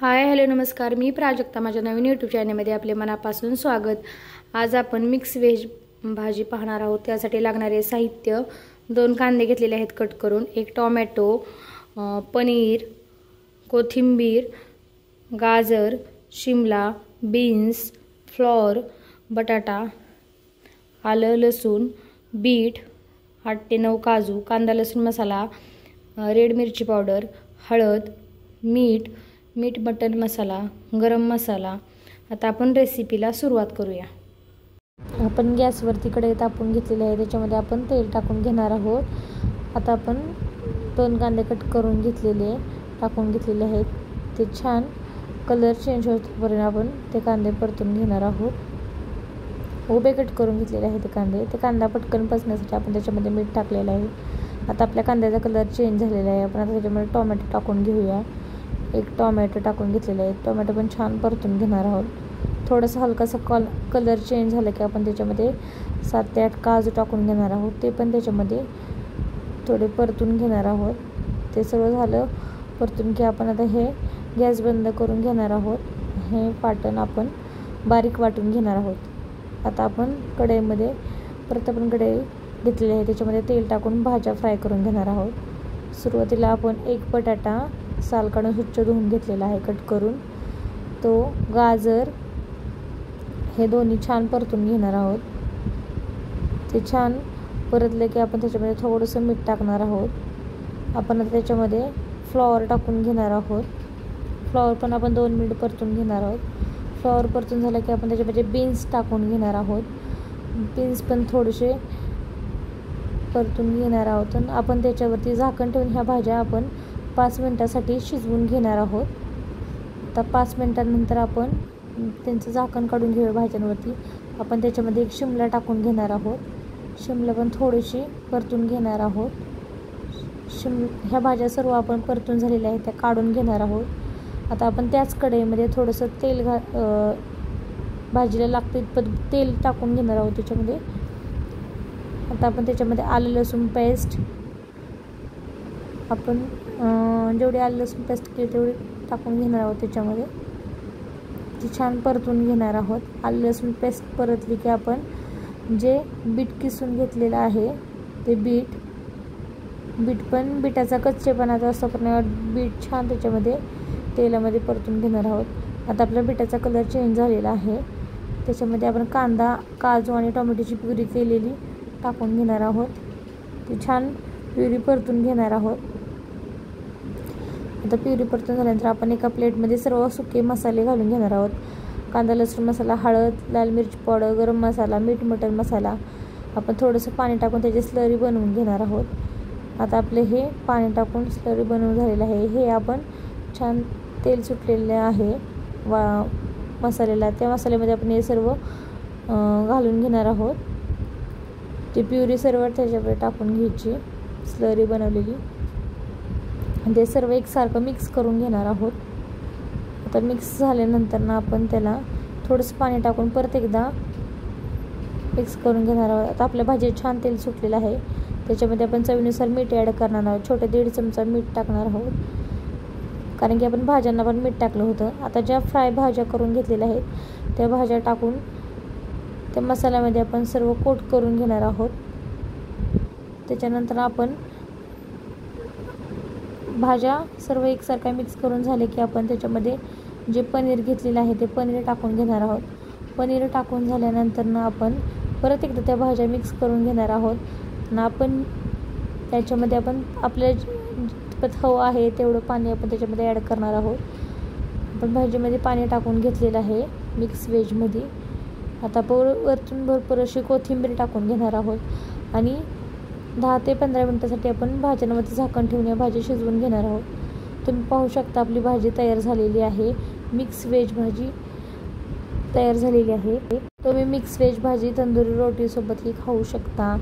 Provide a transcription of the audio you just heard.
Hi hello नमस्कार, मी प्राजक्ता. माझ्या नवीन YouTube चॅनलमध्ये आपले मनापासून स्वागत. आज आपण मिक्स व्हेज भाजी पाहणार आहोत. त्यासाठी लागणारे साहित्य: 2 कांदे घेतलेले आहेत कट करून, 1 टोमॅटो, पनीर, कोथिंबीर, गाजर, शिमला, बीन्स, फ्लॉवर, बटाटा, आलं लसूण, बीट, 8 ते 9 काजू, कांदा लसूण मसाला, रेड मिरची पावडर, हळद, मीठ, मटन मसाला, गरम मसाला. आता आपण रेसिपीला सुरुवात करूया. आपण गॅसवरती कढई तापवून घेतलेली आहे, त्याच्यामध्ये आपण तेल टाकून घेणार आहोत. आता आपण 2 कांदे कट करून घेतलेले टाकून घेतलेले आहेत. ते छान कलर चेंज होतपर्यंत आपण ते कांदे परतून घेणार आहोत. उभे कट करून घेतलेले आहेत ते कांदा पटकन पचण्यासाठी आपण त्याच्यामध्ये मीठ टाकलेलं आहे. आता आपल्या कांद्याचा कलर चेंज झालेला आहे. आपण आता त्याच्यामध्ये टोमॅटो टाकून घेऊया. 1 टोमॅटो टाकून घेतलेला आहे. टोमॅटो पण छान परतून घेणार आहोत. थोडंसं हलकासा कलर चेंज झाला की आपण त्याच्यामध्ये 7 ते 8 काजू टाकून घेणार आहोत. ते पण त्याच्यामध्ये थोडे परतून घेणार आहोत. ते सगळं झालं परतून की आपण आता हे गॅस बंद करून घेणार आहोत. हे वाटण आपण बारीक वाटून घेणार आहोत. आता आपण कढईमध्ये आपण कढई घेतलेली आहे, त्याच्यामध्ये तेल टाकून भाज्या फ्राय करून घेणार आहोत. सुरुवातीला आपण 1 बटाटा साल काढून स्वच्छ धुवून घेतलेला आहे कट करून, तो गाजर, हे दोन्ही छान परतून घेणार आहोत. ते छान परतले की आपण त्याच्यामध्ये थोडंसं मीठ टाकणार आहोत. आपण आता त्याच्यामध्ये फ्लॉवर टाकून घेणार आहोत. फ्लॉवर पण आपण 2 मिनिट परतून घेणार आहोत. फ्लॉवर परतून झालं की आपण त्याच्यामध्ये बीन्स टाकून घेणार आहोत. बीन्स पण थोडेसे परतून घेणार आहोत. आपण त्याच्यावरती झाकण ठेवून ह्या भाज्या आपण 5 मिनिटासाठी शिजवून घेणार आहोत. आता 5 मिनिटांनंतर आपण त्यांचं झाकण काढून घेऊया भाज्यांवरती. आपण त्याच्यामध्ये 1 शिमला टाकून घेणार आहोत. शिमला पण थोडीशी परतून घेणार आहोत. ह्या भाज्या सर्व आपण परतून झालेल्या आहेत त्या काढून घेणार आहोत. आता आपण त्याच कढईमध्ये थोडंसं तेल भाजीला लागते इतपत तेल टाकून घेणार आहोत त्याच्यामध्ये. आता आपण त्याच्यामध्ये आलं लसूण पेस्ट, आपण जेवढी आलं लसूण पेस्ट केली तेवढी टाकून घेणार आहोत त्याच्यामध्ये. ती छान परतून घेणार आहोत. आलं लसूण पेस्ट परतली की आपण जे बीट किसून घेतलेलं आहे ते बीट पण बीटाचा कच्चेपणा जो असतो पण बीट छान त्याच्यामध्ये तेलामध्ये परतून घेणार आहोत. आता आपल्या बीटाचा कलर चेंज झालेला आहे. त्याच्यामध्ये आपण कांदा, काजू आणि टोमॅटोची प्युरी केलेली टाकून घेणार आहोत. ती छान प्युरी परतून घेणार आहोत. आता प्युरी परतून झाल्यानंतर आपण एका प्लेटमध्ये सर्व सुके मसाले घालून घेणार आहोत. कांदा लसूण मसाला, हळद, लाल मिरची पावडर, गरम मसाला, मटन मसाला. आपण थोडंसं पाणी टाकून त्याची स्लरी बनवून घेणार आहोत. आता आपले हे पाणी टाकून स्लरी बनवून झालेलं आहे. हे आपण छान तेल सुटलेले आहे मसाल्याला. त्या मसाल्यामध्ये आपण हे सर्व घालून घेणार आहोत. ती प्युरी सर्व त्याच्यावर टाकून घ्यायची, स्लरी बनवलेली. ते सर्व एकसारखं मिक्स करून घेणार आहोत. आता मिक्स झाल्यानंतर ना आपण त्याला थोडंसं पाणी टाकून परत एकदा मिक्स करून घेणार आहोत. आता आपल्या भाजीत छान तेल सुटलेलं आहे. त्याच्यामध्ये आपण चवीनुसार मीठ ॲड करणार आहोत. छोटे 1.5 चमचा मीठ टाकणार आहोत, कारण की आपण भाज्यांना पण मीठ टाकलं होतं. आता ज्या फ्राय भाज्या करून घेतलेल्या आहेत त्या भाज्या टाकून त्या मसाल्यामध्ये आपण सर्व कोट करून घेणार आहोत. त्याच्यानंतर आपण भाज्या सर्व एकसारख्या मिक्स करून झाले की आपण त्याच्यामध्ये जे पनीर घेतलेलं आहे ते पनीर टाकून घेणार आहोत. पनीर टाकून झाल्यानंतर ना आपण परत एकदा त्या भाज्या मिक्स करून घेणार आहोत. ना आपण त्याच्यामध्ये आपण आपल्या जितपत हवं आहे तेवढं पाणी आपण त्याच्यामध्ये ॲड करणार आहोत. आपण भाजीमध्ये पाणी टाकून घेतलेलं आहे मिक्स व्हेजमध्ये. आता वरतून भरपूर अशी कोथिंबीर टाकून घेणार आहोत आणि 10 ते 15 मिनिटासाठी आपण भाज्यांवरती झाकण ठेवून या भाजी शिजवून घेणार आहोत. तुम्ही पाहू शकता आपली भाजी तयार झालेली आहे. मिक्स व्हेज भाजी तयार झालेली आहे. तुम्ही मिक्स व्हेज भाजी तंदुरी रोटीसोबतही खाऊ शकता.